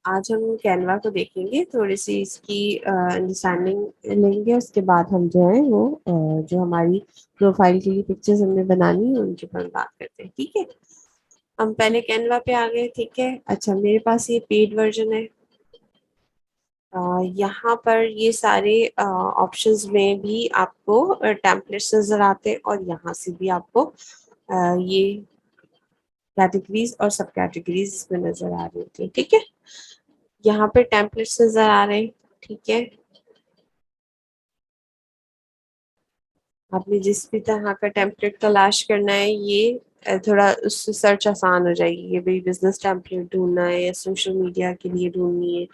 आज हम कैनवा को देखेंगे, थोड़ी सी इसकी अंडरस्टैंडिंग लेंगे। उसके बाद हम जो है वो जो हमारी प्रोफाइल के लिए पिक्चर्स हमने बनानी है उनके ऊपर बात करते हैं। ठीक है, हम पहले कैनवा पे आ गए। ठीक है, अच्छा मेरे पास ये पेड वर्जन है। यहाँ पर ये सारे ऑप्शंस में भी आपको टेम्पलेट्स नजर आते हैं, और यहाँ से भी आपको ये कैटेगरीज और सब कैटेगरीज इसमें नजर आ रही होती है। ठीक है, यहाँ पे टेम्पलेट्स नजर आ रहे हैं। ठीक है, आपने जिस भी तरह का टेम्पलेट तलाश करना है, ये थोड़ा उससे सर्च आसान हो जाएगी। ये भाई बिजनेस टेम्पलेट ढूंढना है या सोशल मीडिया के लिए ढूंढनी है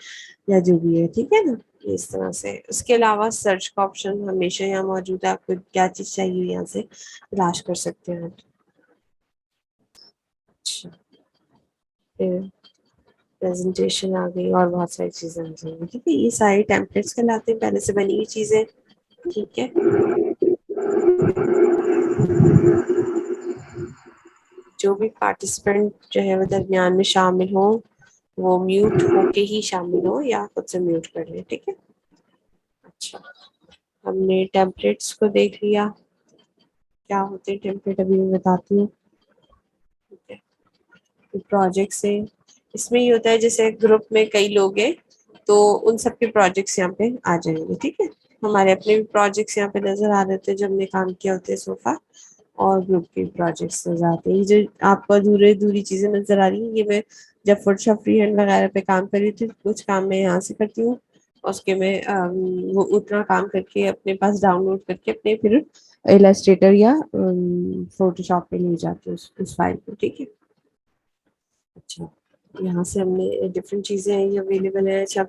या जो भी है। ठीक है ना, ये इस तरह से। उसके अलावा सर्च का ऑप्शन हमेशा यहाँ मौजूद है, आपको क्या चीज चाहिए यहाँ से तलाश कर सकते हैं। अच्छा, फिर प्रेजेंटेशन आ गई और बहुत सारी चीजें आ जाएंगी। ठीक है, ये सारी टेम्पलेट्स कहलाते हैं, पहले से बनी हुई चीजें। ठीक है, जो भी पार्टिसिपेंट जो है वो दरमियान में शामिल हो, वो म्यूट होके ही शामिल हो या खुद से म्यूट कर ले। ठीक है, अच्छा हमने टेम्पलेट्स को देख लिया। क्या होते हैं टेम्पलेट अभी मैं बताती हूँ। ठीक है, प्रोजेक्ट्स है। इसमें ये होता है जैसे ग्रुप में कई लोग हैं, तो उन सबके प्रोजेक्ट्स यहाँ पे आ जाएंगे। ठीक है, हमारे अपने भी प्रोजेक्ट्स यहाँ पे नजर आ रहे थे जो हमने काम किया होते हैं सोफा, और ग्रुप के प्रोजेक्ट्स नजर आते हैं। ये जो आपको अधूरे अधूरी चीजें नजर आ रही हैं, ये मैं जब फुटशॉप फ्री हैंड वगैरह पे काम कर रही थी, कुछ काम मैं यहाँ से करती हूँ। उसके मैं वो उतना काम करके अपने पास डाउनलोड करके अपने फिर इलस्ट्रेटर या फोटोशॉप पे ले जाती हूँ उस फाइल को। ठीक है, अच्छा यहाँ से हमने डिफरेंट चीजें हैं ये अवेलेबल है। अच्छा,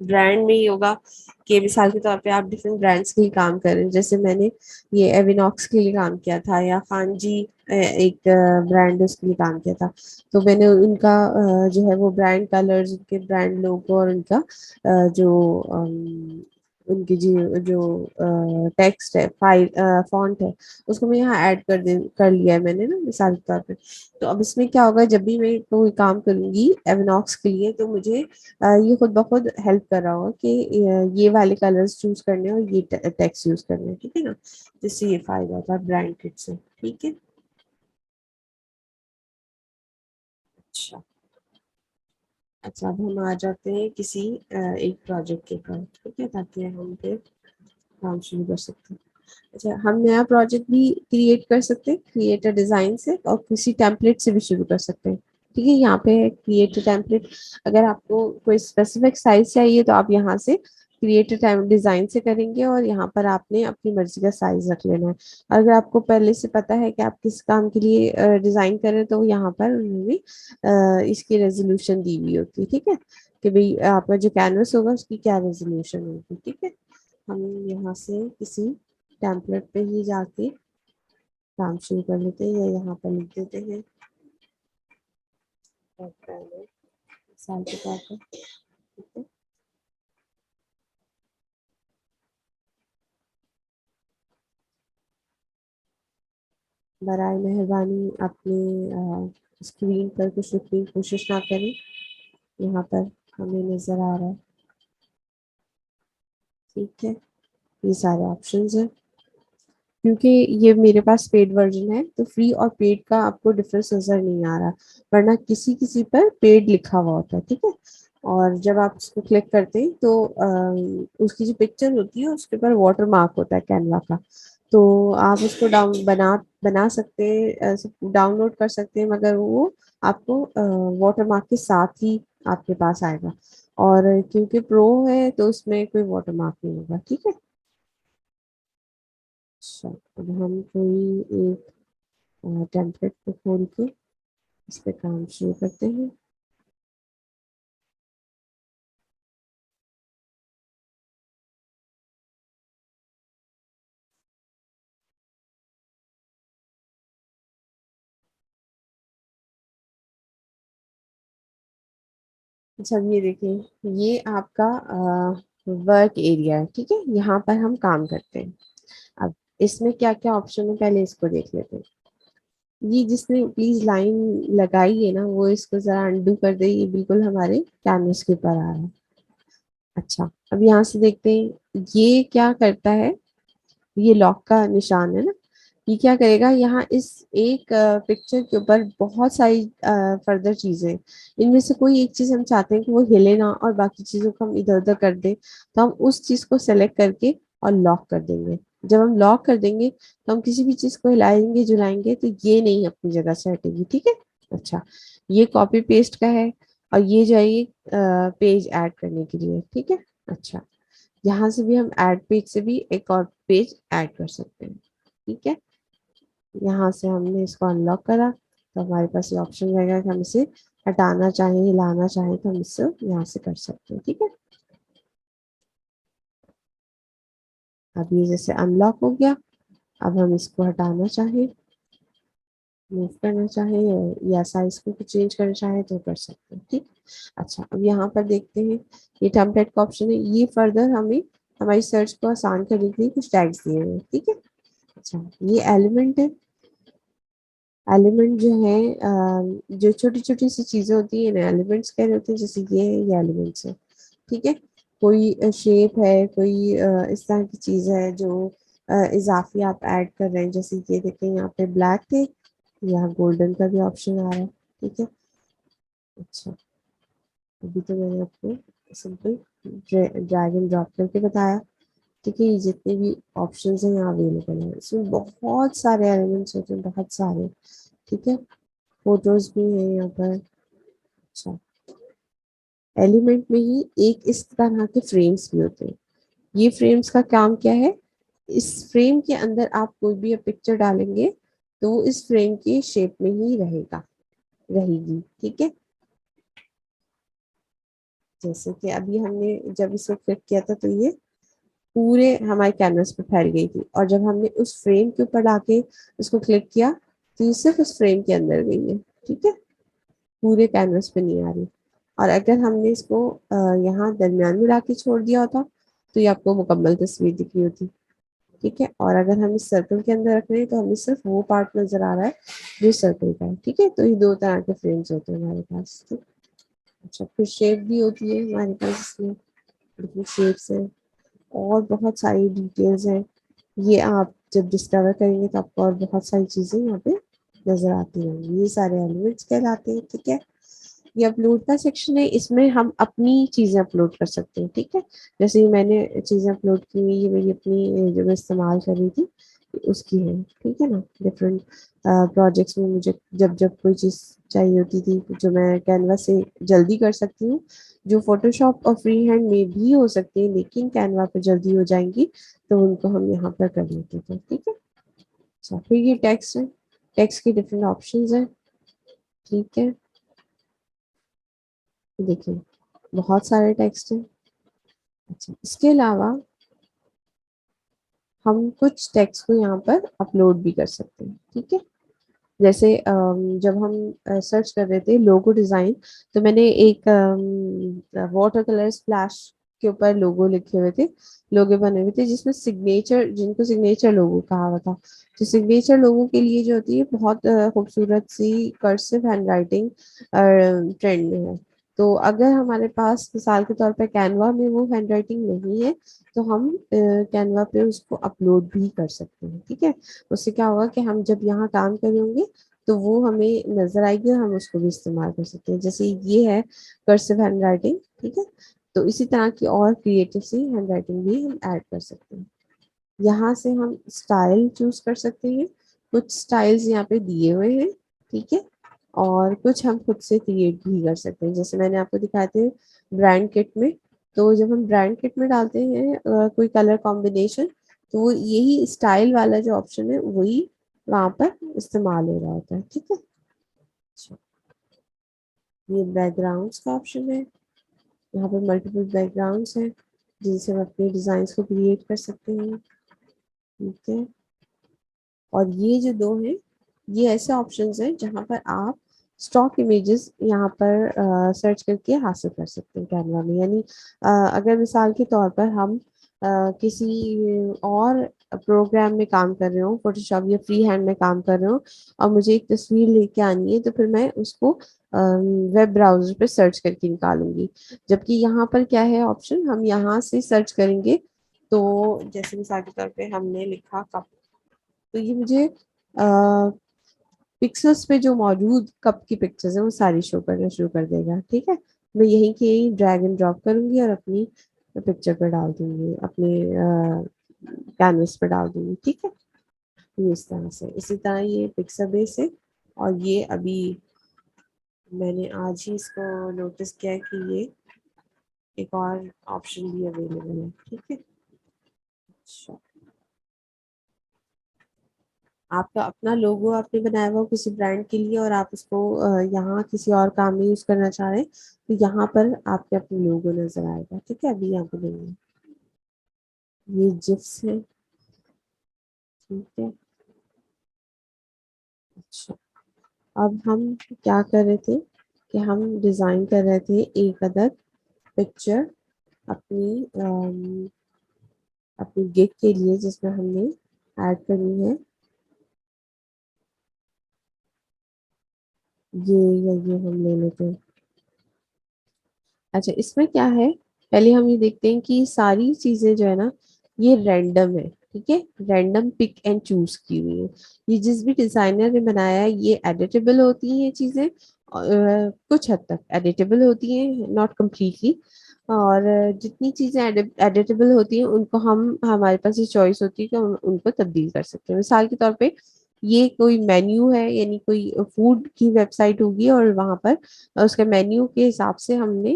ब्रांड में ही होगा कि मिसाल के तौर पे आप डिफरेंट ब्रांड्स के लिए काम कर रहे हैं। जैसे मैंने ये एविनॉक्स के लिए काम किया था, या खान जी एक ब्रांड उसके लिए काम किया था। तो मैंने उनका जो है वो ब्रांड कलर्स, उनके ब्रांड लोगो और उनका जो उनकी जो जो टेक्स्ट है, फाइल फॉन्ट है, उसको मैं यहाँ ऐड कर लिया है मैंने ना, मिसाल के तौर पे। तो अब इसमें क्या होगा, जब भी मैं कोई काम करूंगी एविनॉक्स के लिए, तो मुझे ये खुद ब खुद हेल्प कर रहा होगा कि ये वाले कलर्स चूज करने और ये टेक्स्ट यूज करने। ठीक है ना, जिससे ये फायदा होता है ब्रांड किट से। ठीक है, अच्छा अच्छा अब हम आ जाते हैं किसी एक प्रोजेक्ट के ऊपर। ठीक है, ताकि हम पे काम शुरू कर सकते हैं। अच्छा, हम नया प्रोजेक्ट भी क्रिएट कर सकते हैं, क्रिएट अ डिजाइन से, और किसी टेम्पलेट से भी शुरू कर सकते हैं। ठीक है, यहाँ पे क्रिएट अ टेम्पलेट। अगर आपको कोई स्पेसिफिक साइज चाहिए तो आप यहाँ से क्रिएट टाइम डिजाइन से करेंगे, और यहाँ पर आपने अपनी मर्जी का साइज रख लेना है। अगर आपको पहले से पता है कि आप किस काम के लिए डिजाइन करें, तो यहाँ पर उन्होंने इसकी रेजोल्यूशन दी हुई होती है। ठीक है, कि भाई आपका जो कैनवस होगा उसकी क्या रेजोल्यूशन होगी। ठीक है, हम यहाँ से किसी टेम्पलेट पे ही जाके काम शुरू कर लेते हैं, या यहाँ पर लिख देते हैं मिसाल के तौर पर। ठीक है, बराए मेहरबानी अपने स्क्रीन पर कुछ लिखने की कोशिश ना करें। यहाँ पर हमें नजर आ रहा है। ठीक है, ये सारे ऑप्शंस हैं। क्योंकि ये मेरे पास पेड वर्जन है, तो फ्री और पेड का आपको डिफरेंस नजर नहीं आ रहा, वरना किसी किसी पर पेड लिखा हुआ होता है। ठीक है, और जब आप उसको क्लिक करते हैं तो उसकी जो पिक्चर होती है उसके ऊपर वाटर मार्क होता है कैनवा का। तो आप उसको डाउन बना बना सकते हैं, डाउनलोड कर सकते हैं, मगर वो आपको वाटर मार्क के साथ ही आपके पास आएगा। और क्योंकि प्रो है तो उसमें कोई वाटर मार्क नहीं होगा। ठीक है, अच्छा अब हम कोई एक टेम्पलेट को खोल के इस पे काम शुरू करते हैं। अच्छा, अब ये देखिए, ये आपका वर्क एरिया है। ठीक है, यहाँ पर हम काम करते हैं। अब इसमें क्या क्या ऑप्शन है, पहले इसको देख लेते हैं। ये जिसने प्लीज लाइन लगाई है ना, वो इसको जरा अंडू कर दे, ये बिल्कुल हमारे कैनवस के ऊपर आ रहा है। अच्छा, अब यहाँ से देखते हैं ये क्या करता है। ये लॉक का निशान है ना, ये क्या करेगा, यहाँ इस एक पिक्चर के ऊपर बहुत सारी फर्दर चीजें हैं। इनमें से कोई एक चीज हम चाहते हैं कि वो हिले ना और बाकी चीजों को हम इधर उधर कर दें, तो हम उस चीज को सेलेक्ट करके और लॉक कर देंगे। जब हम लॉक कर देंगे तो हम किसी भी चीज को हिलाएंगे जुलाएंगे तो ये नहीं अपनी जगह से हटेगी, ठीक है। अच्छा, ये कॉपी पेस्ट का है, और ये जाइए पेज ऐड करने के लिए, ठीक है। अच्छा, यहाँ से भी हम ऐड पेज से भी एक और पेज ऐड कर सकते हैं, ठीक है। यहाँ से हमने इसको अनलॉक करा तो हमारे पास ये ऑप्शन रहेगा कि हम इसे हटाना चाहें, हिलाना चाहें तो हम इससे यहाँ से कर सकते हैं, ठीक है। अब ये जैसे अनलॉक हो गया, अब हम इसको हटाना चाहें, मूव करना चाहें या साइज को चेंज करना चाहें तो कर सकते हैं, ठीक। अच्छा, अब यहाँ पर देखते हैं, ये टेम्पलेट का ऑप्शन है, ये फर्दर हमें हमारी सर्च को आसान करने के लिए कुछ टैग्स दिए हैं, ठीक है। अच्छा, ये एलिमेंट है। एलिमेंट जो है जो छोटी छोटी सी चीजें होती है ना, एलिमेंट्स कह रहे होते हैं, जैसे ये एलिमेंट्स है, ठीक है। कोई शेप है, कोई इस तरह की चीज है जो इजाफी आप ऐड कर रहे हैं, जैसे ये देखें यहाँ पे ब्लैक थे, यहाँ गोल्डन का भी ऑप्शन आ रहा है, ठीक है। अच्छा, अभी तो मैंने आपको सिंपल ड्रैग एंड ड्रॉप करके बताया, ठीक है। ये जितने भी ऑप्शंस हैं यहाँ अवेलेबल है, इसमें बहुत सारे एलिमेंट्स होते हैं, बहुत सारे, ठीक है। फोटोज भी है यहाँ पर। अच्छा, एलिमेंट में ही एक इस तरह के फ्रेम्स भी होते हैं। ये फ्रेम्स का काम क्या है, इस फ्रेम के अंदर आप कोई भी पिक्चर डालेंगे तो वो इस फ्रेम के शेप में ही रहेगी, ठीक है। जैसे कि अभी हमने जब इसको क्लिक किया था तो ये पूरे हमारे कैनवस पे फैल गई थी, और जब हमने उस फ्रेम के ऊपर लाके उसको क्लिक किया तो ये सिर्फ उस फ्रेम के अंदर गई है, ठीक है, पूरे कैनवस पे नहीं आ रही। और अगर हमने इसको यहाँ दरमियान में लाके छोड़ दिया होता तो ये आपको मुकम्मल तस्वीर दिख रही होती, ठीक है। और अगर हम इस सर्कल के अंदर रख रहे हैं तो हमें सिर्फ वो पार्ट नजर आ रहा है जो सर्कल का है, ठीक है। तो ये दो तरह के फ्रेम्स होते हैं हमारे पास, ठीक। अच्छा, फिर शेप भी होती है हमारे पास, इसमें डिफरेंट शेप्स हैं और बहुत सारी डिटेल्स हैं। ये आप जब डिस्कवर करेंगे तो आपको और बहुत सारी चीजें यहाँ पे नजर आती होंगी, ये सारे एलिमेंट्स कहलाते हैं, ठीक है। ये अपलोड का सेक्शन है, इसमें हम अपनी चीजें अपलोड कर सकते हैं, ठीक है। जैसे ये मैंने चीजें अपलोड की हुई, ये मेरी अपनी जो मैं इस्तेमाल कर रही थी उसकी है, ठीक है ना। डिफरेंट प्रोजेक्ट्स में मुझे जब जब कोई चीज चाहिए होती थी जो मैं कैनवा से जल्दी कर सकती हूँ, जो फोटोशॉप और फ्री हैंड में भी हो सकती है लेकिन कैनवा पे जल्दी हो जाएंगी, तो उनको हम यहाँ पर कर लेते थे, ठीक है। अच्छा, फिर ये टेक्स्ट है, टेक्स्ट के डिफरेंट ऑप्शंस हैं, ठीक है। देखिए, बहुत सारे टेक्स्ट हैं। अच्छा, इसके अलावा हम कुछ टेक्स्ट को यहाँ पर अपलोड भी कर सकते हैं, ठीक है। जैसे जब हम सर्च कर रहे थे लोगो डिजाइन, तो मैंने एक वाटर कलर स्प्लैश के ऊपर लोगो लिखे हुए थे, लोगो बने हुए थे जिसमें सिग्नेचर, जिनको सिग्नेचर लोगो कहा हुआ था। तो सिग्नेचर लोगो के लिए जो होती है बहुत खूबसूरत सी कर्सिव हैंडराइटिंग ट्रेंड में है। तो अगर हमारे पास मिसाल के तौर पर कैनवा में वो हैंडराइटिंग नहीं है तो हम कैनवा पे उसको अपलोड भी कर सकते हैं, ठीक है। उससे क्या होगा कि हम जब यहाँ काम करेंगे तो वो हमें नजर आएगी और हम उसको भी इस्तेमाल कर सकते हैं। जैसे ये है कर्सिव हैंड राइटिंग, ठीक है। तो इसी तरह की और क्रिएटिव सी हैंड राइटिंग भी हम ऐड कर सकते हैं। यहाँ से हम स्टाइल चूज कर सकते हैं, कुछ स्टाइल्स यहाँ पे दिए हुए हैं, ठीक है। और कुछ हम खुद से क्रिएट भी कर सकते हैं, जैसे मैंने आपको दिखाए थे ब्रांड किट में। तो जब हम ब्रांड किट में डालते हैं कोई कलर कॉम्बिनेशन, तो वो यही स्टाइल वाला जो ऑप्शन है वही वहां पर इस्तेमाल हो रहा होता है, ठीक है। अच्छा, ये बैकग्राउंड्स का ऑप्शन है, यहाँ पे मल्टीपल बैकग्राउंड्स हैं जिनसे हम अपने डिजाइन को क्रिएट कर सकते हैं, ठीक है। और ये जो दो हैं, ये ऐसे ऑप्शंस हैं जहाँ पर आप स्टॉक इमेजेस यहाँ पर सर्च करके हासिल कर सकते हैं कैनवा में। यानी अगर मिसाल के तौर पर हम किसी और प्रोग्राम में काम कर रहे हो, फोटोशॉप या फ्री हैंड में काम कर रहे हो, और मुझे एक तस्वीर लेके आनी है, तो फिर मैं उसको वेब ब्राउजर पे सर्च करके निकालूंगी। जबकि यहाँ पर क्या है ऑप्शन, हम यहाँ से सर्च करेंगे। तो जैसे मिसाल के तौर पे हमने लिखा कप, तो ये मुझे पिक्सेल्स पे जो मौजूद कप की पिक्चर्स है वो सारी शो करना शुरू कर देगा। ठीक है, मैं यहीं के यहीं ड्रैग एंड ड्रॉप करूंगी और अपनी पिक्चर पे डाल दूंगी, अपने कैनवस पे डाल दूंगी। ठीक है, ये इस तरह से, इसी तरह ये पिक्सल बेस है। और ये अभी मैंने आज ही इसको नोटिस किया है कि ये एक और ऑप्शन भी अवेलेबल है। ठीक है, अच्छा, आपका अपना लोगो आपने बनाया हुआ हो किसी ब्रांड के लिए, और आप उसको यहाँ किसी और काम में यूज करना चाह रहे हैं, तो यहाँ पर आपके अपने लोगो नजर आएगा। ठीक है, अभी यहाँ पे नहीं है, ये जिप्स है। ठीक है, अच्छा, अब हम क्या कर रहे थे कि हम डिजाइन कर रहे थे एक अदर पिक्चर अपनी अपनी गिग के लिए, जिसमें हमने ऐड करनी है ये, या ये हम ले लेते हैं। अच्छा, इसमें क्या है, पहले हम ये देखते हैं कि सारी चीजें जो है ना, ये रैंडम है। ठीक है, रैंडम पिक एंड चूज की हुई है। ये जिस भी डिजाइनर ने बनाया है, ये एडिटेबल होती हैं ये चीजें, कुछ हद तक एडिटेबल होती हैं, नॉट कम्प्लीटली। और जितनी चीजें एडिटेबल होती हैं उनको हम, हमारे पास ये चॉइस होती है कि हम उनको तब्दील कर सकते हैं। मिसाल के तौर पे ये कोई मेन्यू है, यानी कोई फूड की वेबसाइट होगी, और वहां पर उसके मेन्यू के हिसाब से हमने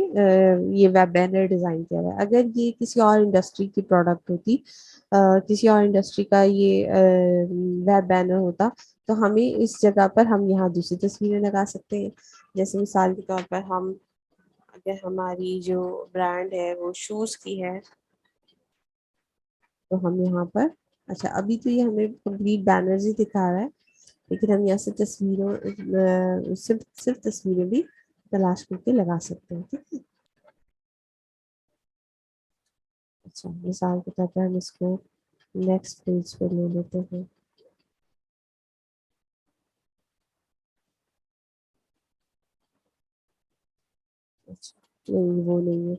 ये वेब बैनर डिजाइन किया हुआ है। अगर ये किसी और इंडस्ट्री की प्रोडक्ट होती, किसी और इंडस्ट्री का ये वेब बैनर होता, तो हमें इस जगह पर हम यहाँ दूसरी तस्वीरें लगा सकते हैं। जैसे मिसाल के तौर पर हम, अगर हमारी जो ब्रांड है वो शूज की है, तो हम यहाँ पर, अच्छा अभी तो ये हमें कंप्लीट बैनर्स ही दिखा रहा है, लेकिन हम यहाँ से तस्वीरों सिर्फ सिर्फ तस्वीरें भी तलाश करके लगा सकते हैं। ठीक है, अच्छा मिसाल के तौर पर हम इसको नेक्स्ट पेज पे ले लेते हैं। अच्छा, नहीं वो नहीं है,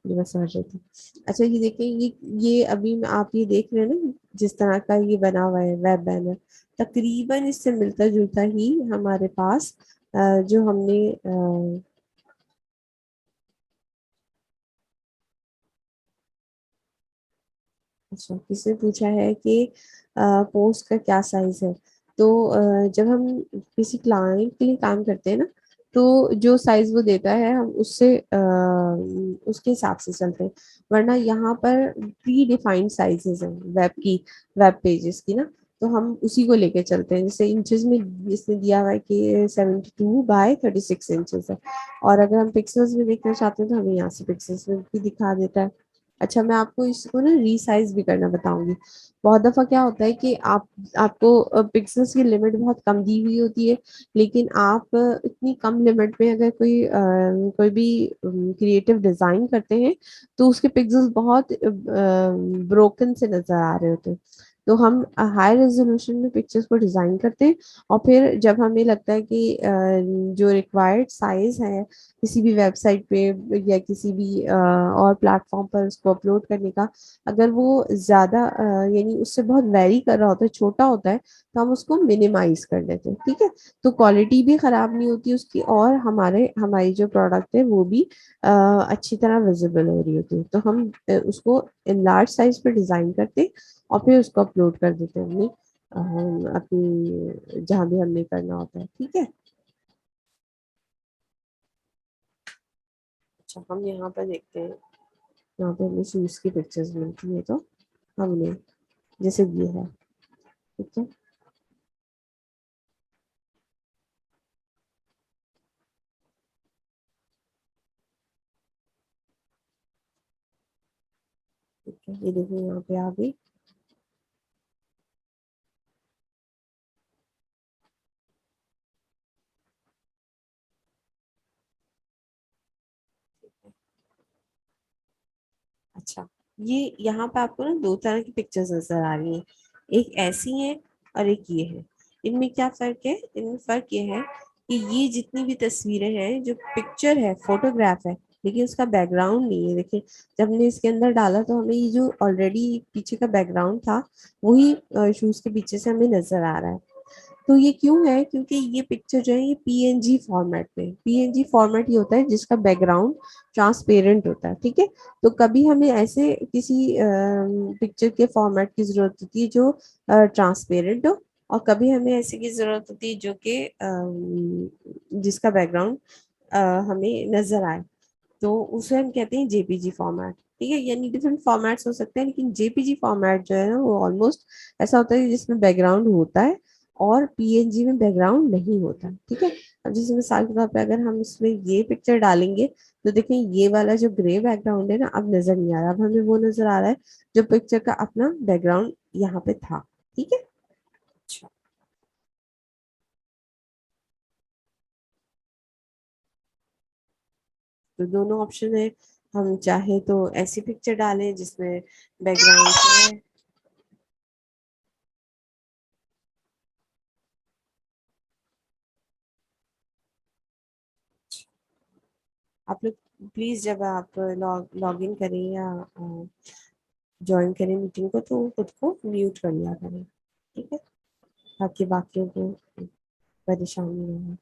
ये मैं समझ रही थी। अच्छा, ये देखिए, ये अभी आप ये देख रहे हैं ना, जिस तरह का ये बना हुआ है वेब बैनर, तकरीबन इससे मिलता जुलता ही हमारे पास जो हमने अच्छा, किसने पूछा है कि पोस्ट का क्या साइज है। तो जब हम किसी क्लाइंट के लिए काम करते हैं ना, तो जो साइज वो देता है हम उससे उसके हिसाब से चलते हैं। वरना यहाँ पर प्री डिफाइंड साइजेस हैं वेब की, वेब पेजेस की ना, तो हम उसी को लेके चलते हैं। जैसे इंचेस में इसने दिया हुआ है कि 72 बाय 36 इंचेस है, और अगर हम पिक्सल्स में देखना चाहते हैं तो हमें यहाँ से पिक्सल्स में भी दिखा देता है। अच्छा, मैं आपको इसको ना रीसाइज भी करना बताऊंगी। बहुत दफा क्या होता है कि आपको पिक्सेल्स की लिमिट बहुत कम दी हुई होती है, लेकिन आप इतनी कम लिमिट में अगर कोई भी क्रिएटिव डिजाइन करते हैं, तो उसके पिक्सेल्स बहुत ब्रोकन से नजर आ रहे होते हैं। तो हम हाई रेजोल्यूशन में पिक्चर्स को डिजाइन करते हैं, और फिर जब हमें लगता है कि जो रिक्वायर्ड साइज है किसी भी वेबसाइट पे या किसी भी और प्लेटफॉर्म पर उसको अपलोड करने का, अगर वो ज्यादा यानी उससे बहुत वेरी कर रहा होता है, छोटा होता है, तो हम उसको मिनिमाइज कर देते हैं। ठीक है, तो क्वालिटी भी खराब नहीं होती उसकी, और हमारी जो प्रोडक्ट है वो भी अच्छी तरह विजिबल हो रही होती है। तो हम उसको इन लार्ज साइज पे डिजाइन करते हैं, और फिर उसको अपलोड कर देते हैं अपनी जहाँ भी हमने करना होता है। ठीक है, अच्छा हम यहाँ पर देखते हैं, यहाँ पे हमें शूज की पिक्चर्स मिलती है, तो हमने जैसे ये है। ठीक है, ठीक है, ये देखिए यहाँ पे आ गई। अच्छा, ये यहाँ पे आपको ना दो तरह की पिक्चर्स नजर आ रही हैं, एक ऐसी है और एक ये है। इनमें क्या फर्क है? इनमें फर्क ये है कि ये जितनी भी तस्वीरें हैं, जो पिक्चर है, फोटोग्राफ है, लेकिन उसका बैकग्राउंड नहीं है। देखिए, जब हमने इसके अंदर डाला तो हमें ये जो ऑलरेडी पीछे का बैकग्राउंड था, वही शूज के पीछे से हमें नजर आ रहा है। तो ये क्यों है? क्योंकि ये पिक्चर जो है ये पीएनजी फॉर्मेट में, पीएनजी फॉर्मेट ये होता है जिसका बैकग्राउंड ट्रांसपेरेंट होता है, ठीक है। तो कभी हमें ऐसे किसी पिक्चर के फॉर्मेट की जरूरत होती है जो ट्रांसपेरेंट हो, और कभी हमें ऐसे की जरूरत होती है जो कि जिसका बैकग्राउंड हमें नजर आए, तो उसे हम कहते हैं जेपीजी फॉर्मेट। ठीक है, यानी डिफरेंट फॉर्मेट्स हो सकते हैं, लेकिन जेपीजी फॉर्मेट जो है ना वो ऑलमोस्ट ऐसा होता है जिसमें बैकग्राउंड होता है और पीएनजी में बैकग्राउंड नहीं होता। ठीक है, अब जैसे मिसाल के तौर पे अगर हम इसमें ये पिक्चर डालेंगे, तो देखें ये वाला जो ग्रे बैकग्राउंड है ना अब नजर नहीं आ रहा, अब हमें वो नजर आ रहा है जो पिक्चर का अपना बैकग्राउंड यहाँ पे था। ठीक है। अच्छा, तो दोनों ऑप्शन है। हम चाहे तो ऐसी पिक्चर डालें जिसमें बैकग्राउंड है। आप लोग प्लीज जब आप लॉग इन करें या ज्वाइन करें मीटिंग को, तो खुद को म्यूट कर लिया करें, ठीक है, ताकि बाकियों को परेशानी ना हो।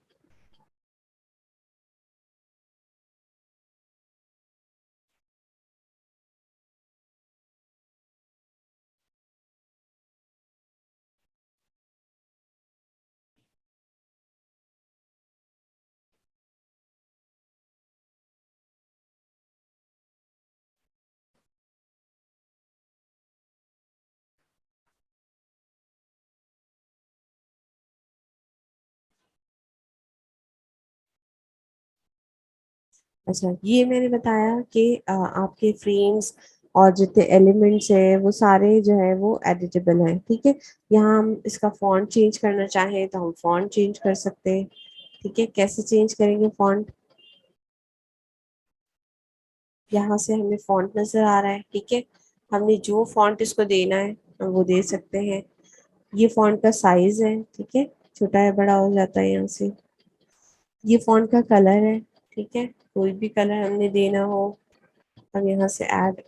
अच्छा, ये मैंने बताया कि आपके फ्रेम्स और जितने एलिमेंट्स हैं वो सारे जो है वो एडिटेबल हैं। ठीक है, यहाँ हम इसका फॉन्ट चेंज करना चाहें तो हम फॉन्ट चेंज कर सकते हैं। ठीक है, कैसे चेंज करेंगे फॉन्ट? यहाँ से हमें फॉन्ट नजर आ रहा है, ठीक है, हमने जो फॉन्ट इसको देना है हम वो दे सकते हैं। ये फॉन्ट का साइज है, ठीक है, छोटा है बड़ा हो जाता है यहाँ से। ये फॉन्ट का कलर है, ठीक है, कोई भी कलर हमने देना हो हम यहाँ से ऐड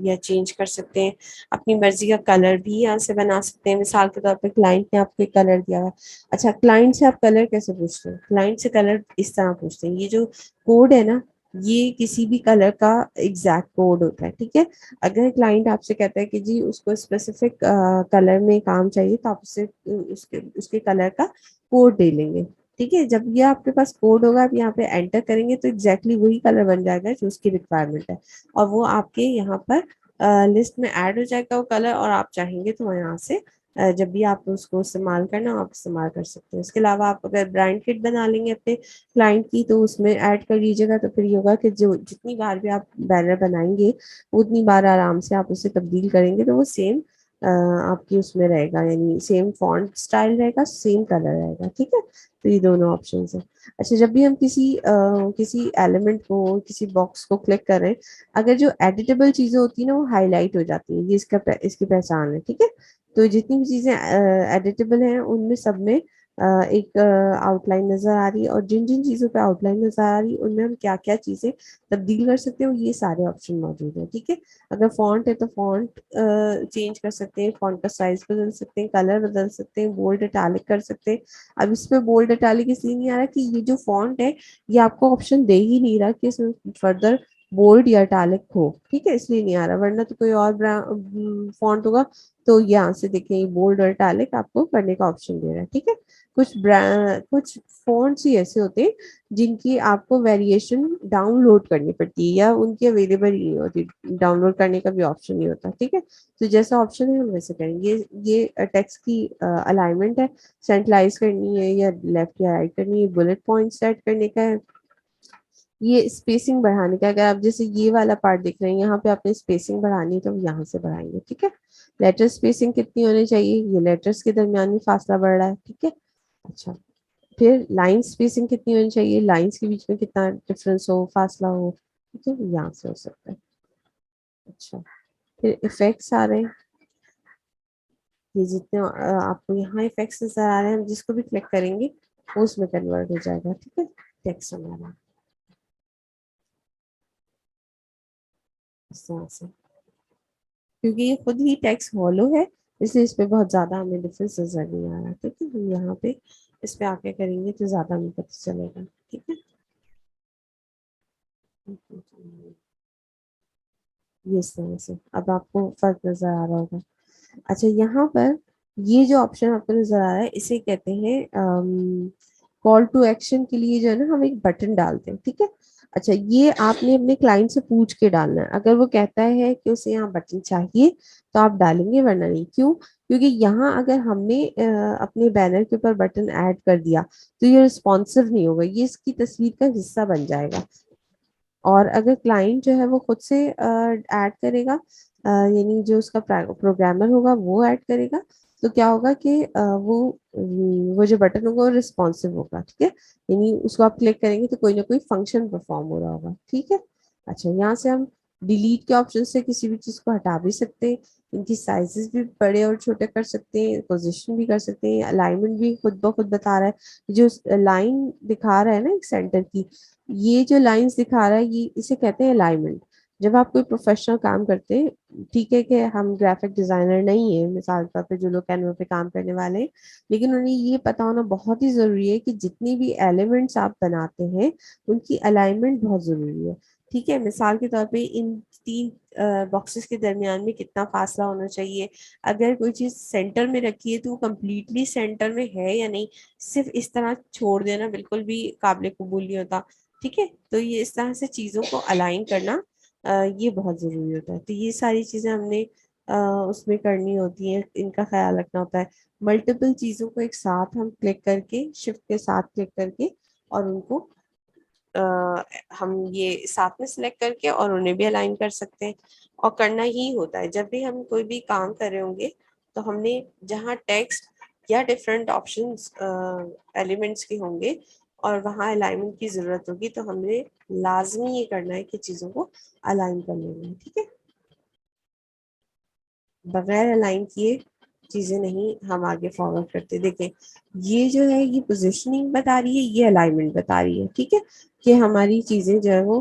या चेंज कर सकते हैं। अपनी मर्जी का कलर भी यहाँ से बना सकते हैं। मिसाल के तौर पे क्लाइंट ने आपको कलर दिया हुआ है। अच्छा, क्लाइंट से आप कलर कैसे पूछते हैं? क्लाइंट से कलर इस तरह पूछते हैं, ये जो कोड है ना, ये किसी भी कलर का एग्जैक्ट कोड होता है। ठीक है, अगर क्लाइंट आपसे कहता है कि जी उसको स्पेसिफिक कलर में काम चाहिए, तो आप उससे उसके उसके कलर का कोड दे लेंगे। ठीक है, जब ये आपके पास कोड होगा, आप यहाँ पे एंटर करेंगे तो एग्जैक्टली वही कलर बन जाएगा जो उसकी रिक्वायरमेंट है, और वो आपके यहाँ पर लिस्ट में ऐड हो जाएगा वो कलर, और आप चाहेंगे तो यहाँ से जब भी आप उसको इस्तेमाल करना आप इस्तेमाल कर सकते हैं। इसके अलावा आप अगर ब्रांड किट बना लेंगे अपने क्लाइंट की, तो उसमें ऐड कर लीजिएगा, तो फिर ये होगा कि जो जितनी बार भी आप बैनर बनाएंगे उतनी बार आराम से आप उसे तब्दील करेंगे तो वो सेम आपकी उसमें रहेगा, यानी सेम फॉन्ट स्टाइल रहेगा, सेम कलर रहेगा। ठीक है, तो ये दोनों ऑप्शन है। अच्छा, जब भी हम किसी एलिमेंट को, किसी बॉक्स को क्लिक करें, अगर जो एडिटेबल चीजें होती है ना वो हाईलाइट हो जाती है, ये इसकी पहचान है। ठीक है, तो जितनी भी चीजें एडिटेबल हैं उनमें सब में एक आउटलाइन नजर आ रही है, और जिन जिन चीजों पे आउटलाइन नजर आ रही है उनमें हम क्या क्या चीजें तब्दील कर सकते हैं, ये सारे ऑप्शन मौजूद है। ठीक है, अगर फॉन्ट है तो फॉन्ट चेंज कर सकते हैं, फॉन्ट का साइज बदल सकते हैं, कलर बदल सकते हैं, बोल्ड इटैलिक कर सकते हैं। अब इसमें बोल्ड इटैलिक इसलिए नहीं आ रहा कि ये जो फॉन्ट है ये आपको ऑप्शन दे ही नहीं रहा कि इसमें फर्दर बोल्ड या इटैलिक हो। ठीक है, इसलिए नहीं आ रहा, वरना तो कोई और फॉन्ट होगा तो यहाँ से देखें ये बोल्ड और इटैलिक आपको करने का ऑप्शन दे रहा है। ठीक है, कुछ फॉन्ट्स ही ऐसे होते हैं जिनकी आपको वेरिएशन डाउनलोड करनी पड़ती है, या उनकी अवेलेबल ही नहीं होती, डाउनलोड करने का भी ऑप्शन नहीं होता। ठीक है, तो जैसा ऑप्शन है हम वैसे करेंगे। ये टेक्स्ट की अलाइनमेंट है, सेंट्रलाइज करनी है या लेफ्ट या राइट करनी है, बुलेट पॉइंट सेट करने का है, ये स्पेसिंग बढ़ाने का। अगर आप जैसे ये वाला पार्ट देख रहे हैं, यहाँ पे आपने स्पेसिंग बढ़ानी है तो हम यहाँ से बढ़ाएंगे। ठीक है, लेटर स्पेसिंग कितनी होनी चाहिए, ये लेटर्स के दरमियान में फासला बढ़ रहा है। ठीक है, अच्छा, फिर लाइन स्पेसिंग कितनी होनी चाहिए, लाइंस के बीच में कितना डिफरेंस हो, फासला हो। ठीक है, यहाँ से हो सकता है। अच्छा, फिर इफेक्ट्स आ रहे हैं, ये जितने आपको यहाँ इफेक्ट्स नजर आ रहे हैं, हम जिसको भी क्लिक करेंगे वो उसमें कन्वर्ट हो जाएगा, ठीक है, टेक्स्ट हमारा इस तरह से। क्योंकि ये खुद ही टेक्स्ट हॉलो है, इसलिए इस पे बहुत ज्यादा हमें डिफरेंस नजर नहीं आ रहा, ठीक है। हम यहाँ पे इस पे आके करेंगे तो ज्यादा हमें पता चलेगा, ठीक है। ये इस तरह से अब आपको फर्क नजर आ रहा होगा। अच्छा, यहाँ पर ये जो ऑप्शन आपको नजर आ रहा है इसे कहते हैं कॉल टू एक्शन के लिए जो है ना हम एक बटन डालते हैं, ठीक है। अच्छा, ये आपने अपने क्लाइंट से पूछ के डालना है, अगर वो कहता है कि उसे यहाँ बटन चाहिए तो आप डालेंगे, वरना नहीं। क्यों? क्योंकि यहाँ अगर हमने अपने बैनर के ऊपर बटन ऐड कर दिया तो ये रिस्पॉन्सिव नहीं होगा, ये इसकी तस्वीर का हिस्सा बन जाएगा। और अगर क्लाइंट जो है वो खुद से ऐड करेगा, यानी जो उसका प्रोग्रामर होगा वो ऐड करेगा, तो क्या होगा कि वो जो बटन होगा वो रिस्पॉन्सिव होगा, ठीक है। यानी उसको आप क्लिक करेंगे तो कोई ना कोई फंक्शन परफॉर्म हो रहा होगा, ठीक है। अच्छा, यहाँ से हम डिलीट के ऑप्शन से किसी भी चीज को हटा भी सकते हैं, इनकी साइजेस भी बड़े और छोटे कर सकते हैं, पोजीशन भी कर सकते हैं, अलाइनमेंट भी खुद ब खुद बता रहा है। जो लाइन दिखा रहा है ना एक सेंटर की, ये जो लाइंस दिखा रहा है ये इसे कहते हैं अलाइनमेंट। जब आप कोई प्रोफेशनल काम करते हैं, ठीक है कि हम ग्राफिक डिजाइनर नहीं है मिसाल के तौर पे, जो लोग कैनवा पे काम करने वाले हैं, लेकिन उन्हें ये पता होना बहुत ही जरूरी है कि जितनी भी एलिमेंट्स आप बनाते हैं उनकी अलाइनमेंट बहुत जरूरी है, ठीक है। मिसाल के तौर पे इन तीन बॉक्सेस के दरमियान में कितना फासला होना चाहिए, अगर कोई चीज सेंटर में रखी है तो वो कम्प्लीटली सेंटर में है या नहीं, सिर्फ इस तरह छोड़ देना बिल्कुल भी काबिल कबूल नहीं होता, ठीक है। तो ये इस तरह से चीजों को अलाइन करना ये बहुत जरूरी होता है। तो ये सारी चीजें हमने उसमें करनी होती हैं, इनका ख्याल रखना होता है। मल्टीपल चीजों को एक साथ हम क्लिक करके, शिफ्ट के साथ क्लिक करके, और उनको हम ये साथ में सिलेक्ट करके और उन्हें भी अलाइन कर सकते हैं। और करना ही होता है जब भी हम कोई भी काम कर रहे होंगे, तो हमने जहाँ टेक्स्ट या डिफरेंट ऑप्शंस एलिमेंट्स के होंगे और वहाँ अलाइनमेंट की जरूरत होगी, तो हमने लाजमी ये करना है कि चीजों को अलाइन कर लेना है, ठीक है। बगैर अलाइन किए चीजें नहीं हम आगे फॉरवर्ड करते। देखें, ये जो है ये पोजीशनिंग बता रही है, ये अलाइनमेंट बता रही है, ठीक है, कि हमारी चीजें जो है वो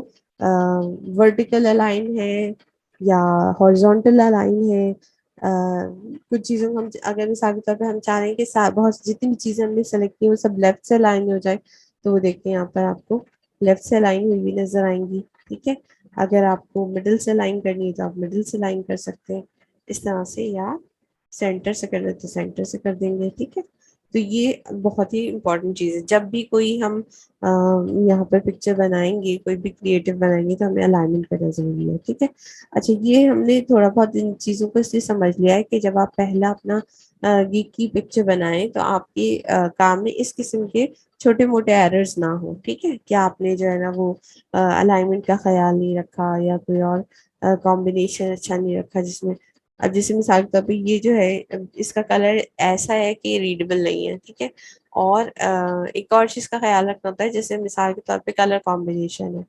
वर्टिकल अलाइन है या हॉरिजॉन्टल अलाइन है। कुछ चीजों को हम अगर मिसाल के तौर पे हम चाह रहे हैं कि बहुत जितनी भी चीजें हमने सेलेक्ट की वो सब लेफ्ट से अलाइन हो जाए, तो वो देखते हैं यहाँ पर आपको लेफ्ट से अलाइन हुई भी नजर आएंगी, ठीक है। अगर आपको मिडिल से लाइन करनी है तो आप मिडिल से लाइन कर सकते हैं इस तरह से, या सेंटर से कर रहे तो सेंटर से कर देंगे, ठीक है। तो ये बहुत ही इंपॉर्टेंट चीज़ है, जब भी कोई हम अ, यहाँ पर पिक्चर बनाएंगे, कोई भी क्रिएटिव बनाएंगे, तो हमें अलाइनमेंट करना जरूरी है, ठीक है। अच्छा, ये हमने थोड़ा बहुत इन चीज़ों को इसलिए समझ लिया है कि जब आप पहला अपना गीक की पिक्चर बनाएं तो आपके काम में इस किस्म के छोटे मोटे एरर्स ना हो, ठीक है। क्या आपने जो है ना वो अलाइनमेंट का ख्याल नहीं रखा, या कोई और कॉम्बिनेशन अच्छा नहीं रखा जिसमें, अब जैसे मिसाल के तौर पे ये जो है इसका कलर ऐसा है कि रीडेबल नहीं है, ठीक है। और एक और चीज का ख्याल रखना होता है, जैसे मिसाल के तौर पे कलर कॉम्बिनेशन है,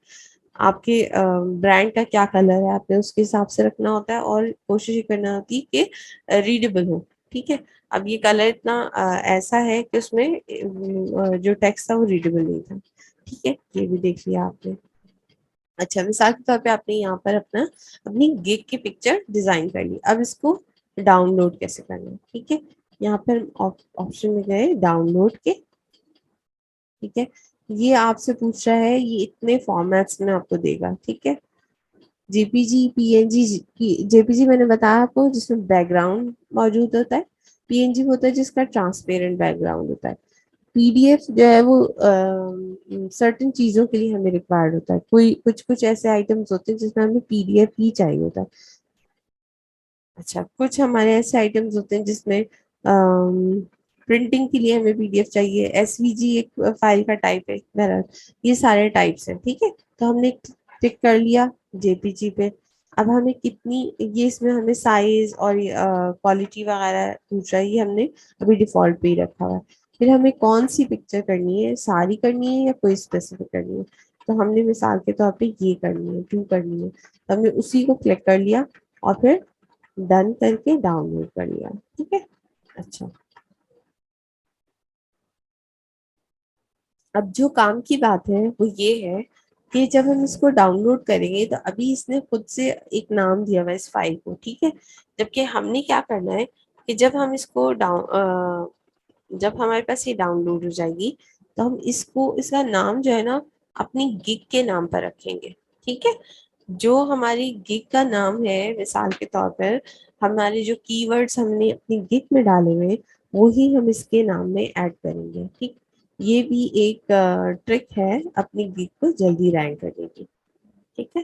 आपके ब्रांड का क्या कलर है आपने उसके हिसाब से रखना होता है, और कोशिश ये करना होती है कि रीडेबल हो, ठीक है। अब ये कलर इतना ऐसा है कि उसमें जो टेक्स्ट था वो रीडेबल नहीं था, ठीक है, ये भी देख लिया आपने। अच्छा, मिसाल के तौर पे आपने यहाँ पर अपना अपनी गिग की पिक्चर डिजाइन कर ली, अब इसको डाउनलोड कैसे करना है, ठीक है। यहाँ पर ऑप्शन में गए डाउनलोड के, ठीक है। ये आपसे पूछ रहा है ये इतने फॉर्मेट्स में आपको देगा, ठीक है। जेपीजी, पीएनजी, जेपीजी मैंने बताया आपको जिसमें बैकग्राउंड मौजूद होता है, पीएनजी होता है जिसका ट्रांसपेरेंट बैकग्राउंड होता है, पीडीएफ जो है वो सर्टेन चीजों के लिए हमें रिक्वायर्ड होता है, कोई कुछ कुछ ऐसे आइटम्स होते हैं जिसमें हमें पीडीएफ ही चाहिए होता है। अच्छा, कुछ हमारे ऐसे आइटम्स होते हैं जिसमें प्रिंटिंग के लिए हमें पीडीएफ चाहिए, एसवीजी एक फाइल का टाइप है, बहरहाल ये सारे टाइप्स हैं, ठीक है। तो हमने टिक कर लिया जेपीजी पे। अब हमें कितनी, ये इसमें हमें साइज और क्वालिटी वगैरह पूछ रहा है, ये हमने अभी डिफॉल्ट पे ही रखा हुआ है। फिर हमें कौन सी पिक्चर करनी है, सारी करनी है या कोई स्पेसिफिक करनी है, तो हमने मिसाल के तौर पे ये करनी है, टू करनी है, तो हमने उसी को क्लिक कर लिया और फिर डन करके डाउनलोड कर लिया। ठीक है। अच्छा, अब जो काम की बात है वो ये है कि जब हम इसको डाउनलोड करेंगे तो अभी इसने खुद से एक नाम दिया हुआ है इस फाइल को। ठीक है। जबकि हमने क्या करना है कि जब हमारे पास ये डाउनलोड हो जाएगी तो हम इसको, इसका नाम जो है ना, अपनी गिग के नाम पर रखेंगे। ठीक है। जो हमारी गिग का नाम है, मिसाल के तौर पर हमारे जो कीवर्ड्स हमने अपनी गिग में डाले हुए हैं, वो ही हम इसके नाम में ऐड करेंगे। ठीक। ये भी एक ट्रिक है अपनी गिग को जल्दी रैंक करने की। ठीक है।